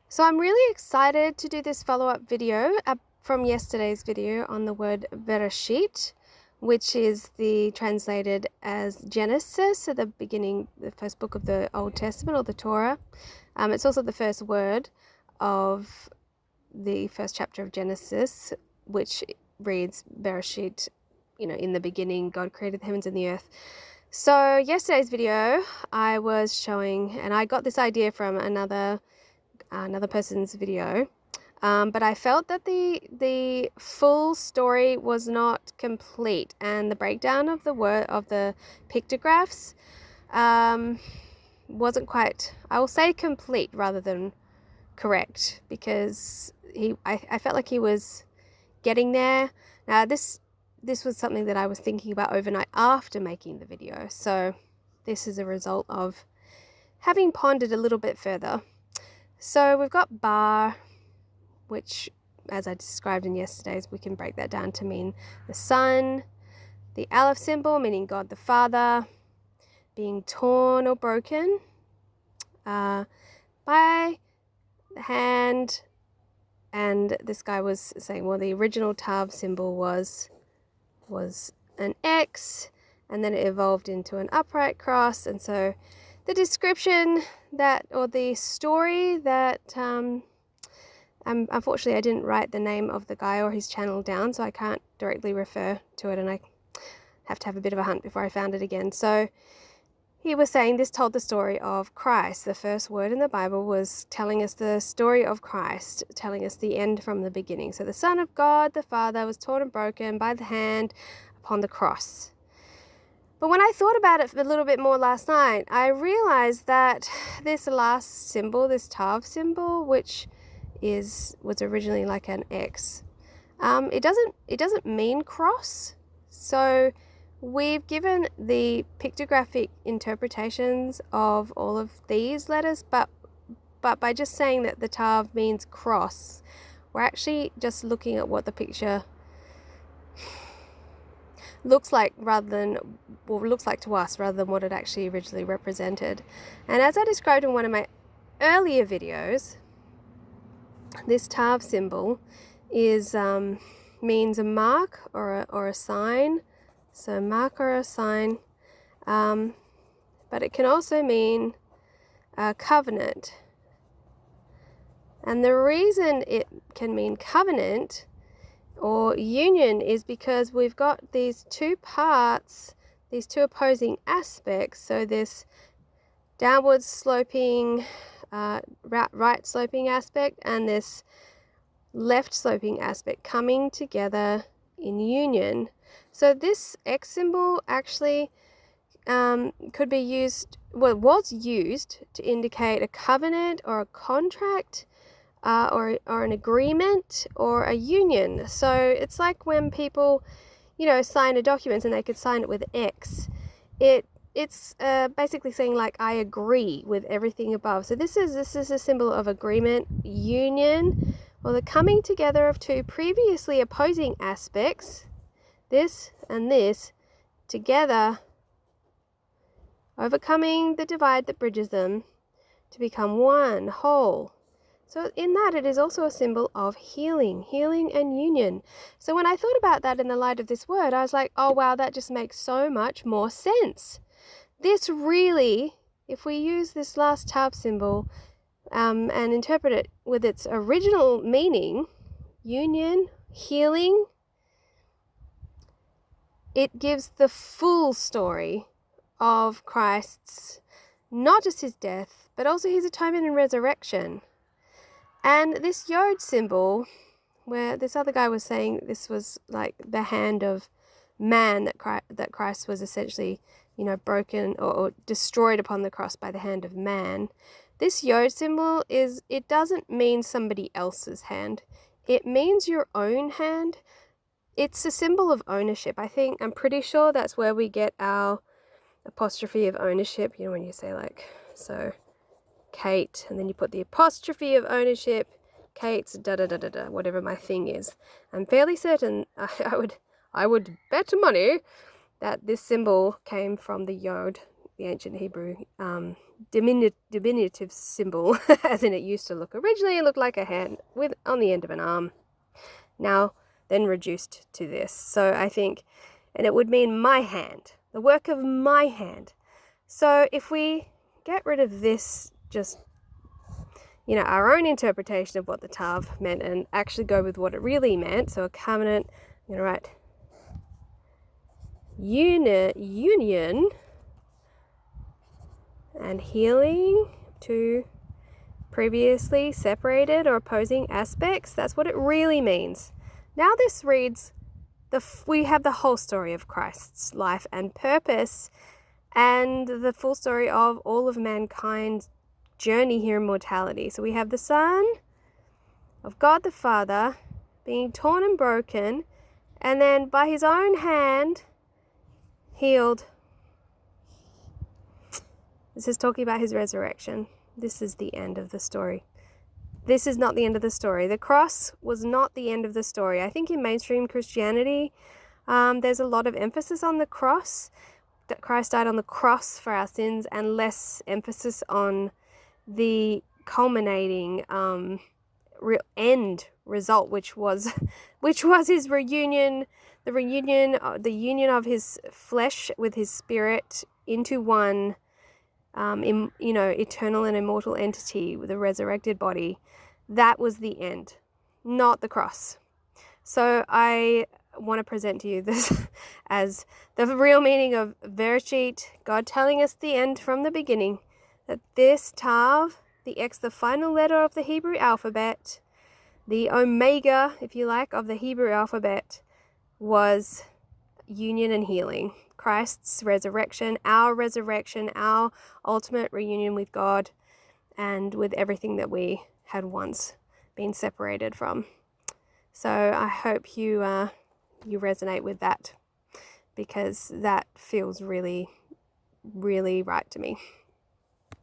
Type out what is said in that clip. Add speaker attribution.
Speaker 1: So I'm really excited to do this follow-up video from yesterday's video on the word Bereshit, which is translated as Genesis, so the beginning, the first book of the Old Testament or the Torah. It's also the first word of the first chapter of Genesis, which reads Bereshit, in the beginning, God created the heavens and the earth. So yesterday's video, I was showing, and I got this idea from another person's video, but I felt that the full story was not complete, and the breakdown of the pictographs wasn't quite, I will say, complete rather than correct, because I felt like he was getting there. Now this was something that I was thinking about overnight after making the video, so this is a result of having pondered a little bit further. So we've got bar, which, as I described in yesterday's, we can break that down to mean the Son, the Aleph symbol, meaning God the Father, being torn or broken by the hand. And this guy was saying, well, the original Tav symbol was an X, and then it evolved into an upright cross. And so the description or the story that, unfortunately I didn't write the name of the guy or his channel down, so I can't directly refer to it, and I have to have a bit of a hunt before I found it again. So he was saying this told the story of Christ. The first word in the Bible was telling us the story of Christ, telling us the end from the beginning. So the Son of God, the Father, was torn and broken by the hand upon the cross. But when I thought about it a little bit more last night, I realized that this last symbol, this Tav symbol, which was originally like an X, it doesn't mean cross. So we've given the pictographic interpretations of all of these letters, but by just saying that the Tav means cross, we're actually just looking at what the picture looks like to us rather than what it actually originally represented. And as I described in one of my earlier videos, this Tav symbol means a mark or a sign. So mark or a sign, but it can also mean a covenant. And the reason it can mean covenant or union is because we've got these two parts, these two opposing aspects. So this downward sloping, right sloping aspect, and this left sloping aspect coming together in union. So this X symbol actually could be used, well, was used to indicate a covenant or a contract, or an agreement or a union. So it's like when people, sign a document and they could sign it with X. It's basically saying, like, I agree with everything above. So this is a symbol of agreement, union, or the coming together of two previously opposing aspects, this and this, together, overcoming the divide that bridges them to become one whole. So in that, it is also a symbol of healing and union. So when I thought about that in the light of this word, I was like, oh wow, that just makes so much more sense. This really, if we use this last Tav symbol and interpret it with its original meaning, union, healing, it gives the full story of Christ's, not just his death, but also his atonement and resurrection. And this Yod symbol, where this other guy was saying this was like the hand of man, that Christ was essentially, broken or destroyed upon the cross by the hand of man. This Yod symbol it doesn't mean somebody else's hand. It means your own hand. It's a symbol of ownership. I'm pretty sure that's where we get our apostrophe of ownership. When you say, like, so Kate, and then you put the apostrophe of ownership, Kate's da-da-da-da-da, whatever my thing is. I'm fairly certain, I would bet money that this symbol came from the Yod the ancient Hebrew diminutive symbol, as in it used to look. Originally, it looked like a hand on the end of an arm. Now, then reduced to this. So I think, and it would mean my hand, the work of my hand. So if we get rid of this, just, our own interpretation of what the tav meant and actually go with what it really meant. So a covenant, I'm going to write union and healing, to previously separated or opposing aspects. That's what it really means. Now this reads, we have the whole story of Christ's life and purpose, and the full story of all of mankind's journey here in mortality. So we have the Son of God the Father being torn and broken, and then by his own hand healed. This is talking about his resurrection. This is the end of the story. This is not the end of the story. The cross was not the end of the story. I think in mainstream Christianity, there's a lot of emphasis on the cross, that Christ died on the cross for our sins, and less emphasis on the culminating real end result, which was his reunion, the union of his flesh with his spirit into one, eternal and immortal entity with a resurrected body. That was the end, not the cross. So I want to present to you this as the real meaning of Bereshit, God telling us the end from the beginning, that this tav, the X, the final letter of the Hebrew alphabet, the omega, if you like, of the Hebrew alphabet, was union and healing. Christ's resurrection, our ultimate reunion with God and with everything that we had once been separated from. So I hope you resonate with that, because that feels really, really right to me.